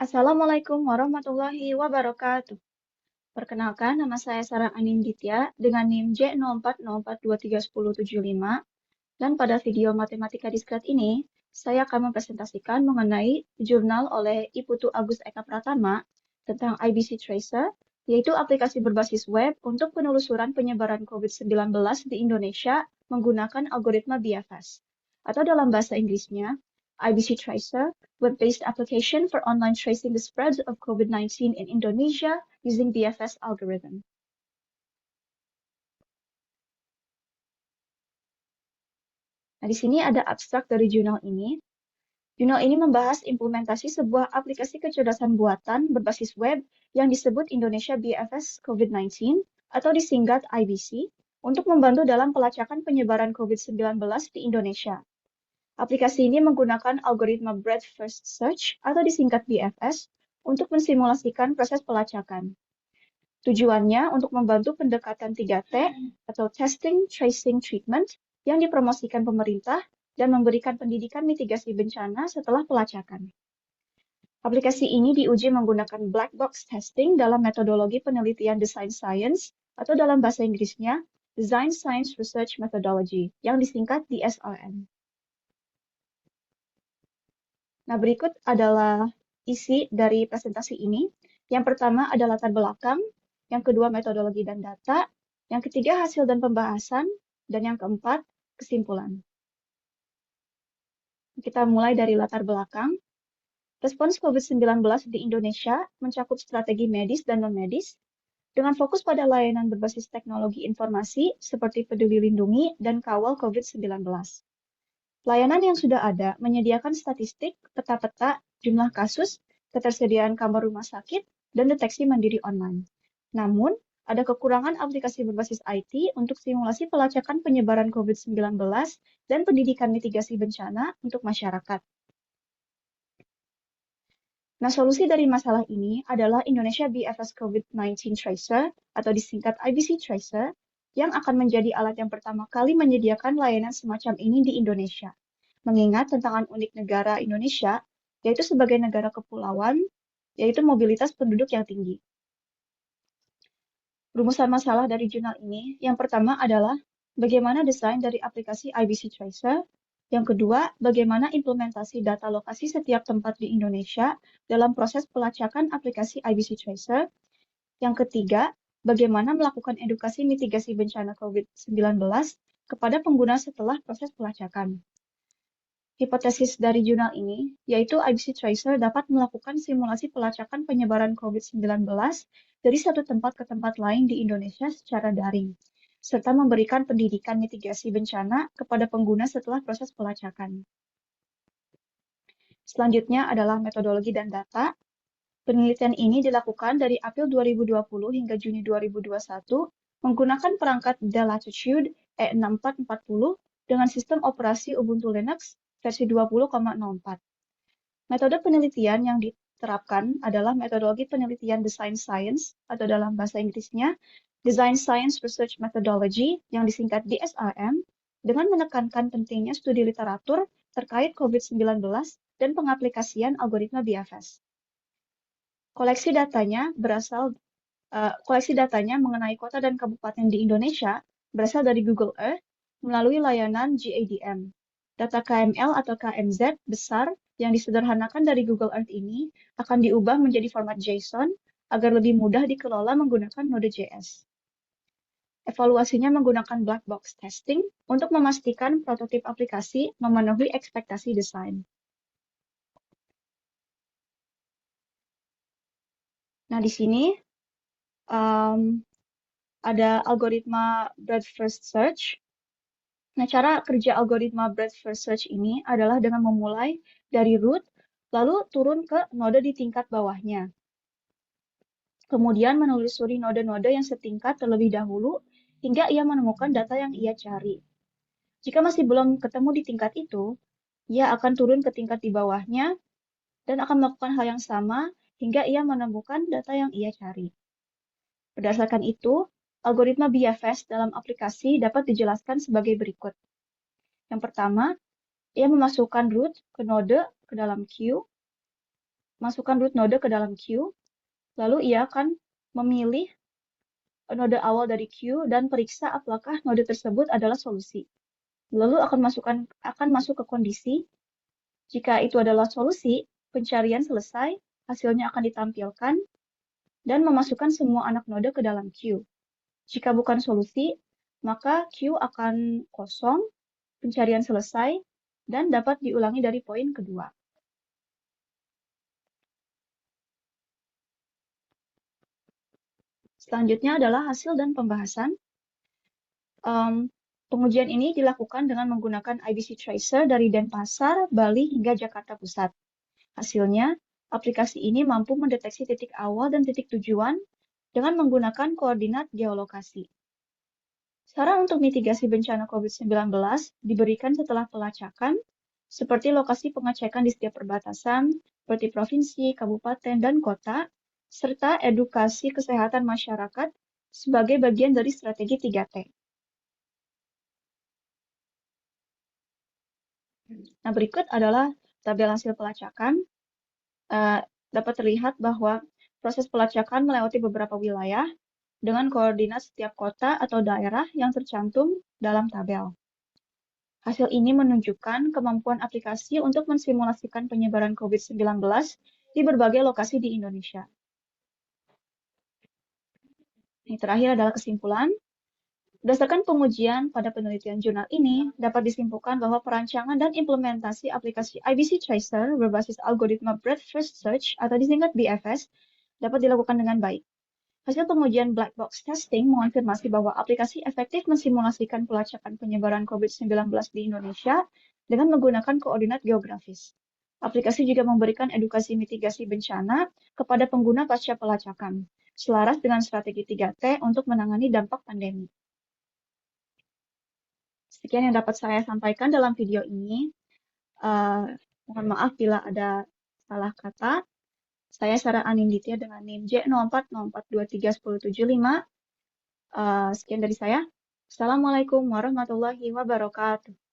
Assalamualaikum warahmatullahi wabarakatuh. Perkenalkan, nama saya Sarah Aninditya dengan NIM J0404231075 dan pada video Matematika Diskret ini, saya akan mempresentasikan mengenai jurnal oleh Iputu Agus Eka Pratama tentang IBC Tracer, yaitu aplikasi berbasis web untuk penelusuran penyebaran COVID-19 di Indonesia menggunakan algoritma BFS, atau dalam bahasa Inggrisnya, IBC Tracer, web-based application for online tracing the spread of COVID-19 in Indonesia using BFS algorithm. Nah, di sini ada abstrak dari jurnal ini. Jurnal ini membahas implementasi sebuah aplikasi kecerdasan buatan berbasis web yang disebut Indonesia BFS COVID-19 atau disingkat IBC untuk membantu dalam pelacakan penyebaran COVID-19 di Indonesia. Aplikasi ini menggunakan algoritma Breadth First Search atau disingkat BFS untuk mensimulasikan proses pelacakan. Tujuannya untuk membantu pendekatan 3T atau Testing, Tracing, Treatment yang dipromosikan pemerintah dan memberikan pendidikan mitigasi bencana setelah pelacakan. Aplikasi ini diuji menggunakan black box testing dalam metodologi penelitian design science atau dalam bahasa Inggrisnya Design Science Research Methodology yang disingkat DSRM. Nah, berikut adalah isi dari presentasi ini. Yang pertama adalah latar belakang, yang kedua metodologi dan data, yang ketiga hasil dan pembahasan, dan yang keempat kesimpulan. Kita mulai dari latar belakang. Respons COVID-19 di Indonesia mencakup strategi medis dan non-medis, dengan fokus pada layanan berbasis teknologi informasi seperti Peduli Lindungi dan Kawal COVID-19. Layanan yang sudah ada menyediakan statistik, peta-peta, jumlah kasus, ketersediaan kamar rumah sakit, dan deteksi mandiri online. Namun, ada kekurangan aplikasi berbasis IT untuk simulasi pelacakan penyebaran COVID-19 dan pendidikan mitigasi bencana untuk masyarakat. Nah, solusi dari masalah ini adalah Indonesia BFS COVID-19 Tracer atau disingkat IBC Tracer yang akan menjadi alat yang pertama kali menyediakan layanan semacam ini di Indonesia. Mengingat tantangan unik negara Indonesia, yaitu sebagai negara kepulauan, yaitu mobilitas penduduk yang tinggi. Rumusan masalah dari jurnal ini, yang pertama adalah bagaimana desain dari aplikasi IBC Tracer, yang kedua, bagaimana implementasi data lokasi setiap tempat di Indonesia dalam proses pelacakan aplikasi IBC Tracer, yang ketiga, bagaimana melakukan edukasi mitigasi bencana COVID-19 kepada pengguna setelah proses pelacakan. Hipotesis dari jurnal ini, yaitu IBC Tracer dapat melakukan simulasi pelacakan penyebaran COVID-19 dari satu tempat ke tempat lain di Indonesia secara daring, serta memberikan pendidikan mitigasi bencana kepada pengguna setelah proses pelacakan. Selanjutnya adalah metodologi dan data. Penelitian ini dilakukan dari April 2020 hingga Juni 2021 menggunakan perangkat Dell Latitude E6440 dengan sistem operasi Ubuntu Linux versi 20.04. Metode penelitian yang diterapkan adalah metodologi penelitian Design Science atau dalam bahasa Inggrisnya Design Science Research Methodology yang disingkat DSRM dengan menekankan pentingnya studi literatur terkait COVID-19 dan pengaplikasian algoritma BFS. Koleksi datanya mengenai kota dan kabupaten di Indonesia berasal dari Google Earth melalui layanan GADM. Data KML atau KMZ besar yang disederhanakan dari Google Earth ini akan diubah menjadi format JSON agar lebih mudah dikelola menggunakan Node.js. Evaluasinya menggunakan black box testing untuk memastikan prototip aplikasi memenuhi ekspektasi desain. Nah, di sini ada algoritma Breadth First Search. Nah, cara kerja algoritma Breadth First Search ini adalah dengan memulai dari root, lalu turun ke node di tingkat bawahnya. Kemudian menelusuri node-node yang setingkat terlebih dahulu, hingga ia menemukan data yang ia cari. Jika masih belum ketemu di tingkat itu, ia akan turun ke tingkat di bawahnya, dan akan melakukan hal yang sama, hingga ia menemukan data yang ia cari. Berdasarkan itu, algoritma BFS dalam aplikasi dapat dijelaskan sebagai berikut. Yang pertama, ia memasukkan root ke node ke dalam queue. masukkan root node ke dalam queue, lalu ia akan memilih node awal dari queue dan periksa apakah node tersebut adalah solusi. Lalu akan masuk ke kondisi. Jika itu adalah solusi, pencarian selesai, hasilnya akan ditampilkan, dan memasukkan semua anak node ke dalam queue. Jika bukan solusi, maka queue akan kosong, pencarian selesai, dan dapat diulangi dari poin kedua. Selanjutnya adalah hasil dan pembahasan. Pengujian ini dilakukan dengan menggunakan IBC Tracer dari Denpasar, Bali, hingga Jakarta Pusat. Hasilnya, aplikasi ini mampu mendeteksi titik awal dan titik tujuan dengan menggunakan koordinat geolokasi. Saran untuk mitigasi bencana COVID-19 diberikan setelah pelacakan, seperti lokasi pengecekan di setiap perbatasan, seperti provinsi, kabupaten, dan kota, serta edukasi kesehatan masyarakat sebagai bagian dari strategi 3T. Nah, berikut adalah tabel hasil pelacakan. Dapat terlihat bahwa proses pelacakan melewati beberapa wilayah dengan koordinat setiap kota atau daerah yang tercantum dalam tabel. Hasil ini menunjukkan kemampuan aplikasi untuk mensimulasikan penyebaran COVID-19 di berbagai lokasi di Indonesia. Yang terakhir adalah kesimpulan. Berdasarkan pengujian pada penelitian jurnal ini, dapat disimpulkan bahwa perancangan dan implementasi aplikasi IBC Tracer berbasis algoritma Breadth First Search atau disingkat BFS dapat dilakukan dengan baik. Hasil pengujian black box testing mengonfirmasi bahwa aplikasi efektif mensimulasikan pelacakan penyebaran COVID-19 di Indonesia dengan menggunakan koordinat geografis. Aplikasi juga memberikan edukasi mitigasi bencana kepada pengguna pasca pelacakan, selaras dengan strategi 3T untuk menangani dampak pandemi. Sekian yang dapat saya sampaikan dalam video ini. Mohon maaf bila ada salah kata. Saya Sarah Aninditya dengan NIM J0404231075. Sekian dari saya. Assalamualaikum warahmatullahi wabarakatuh.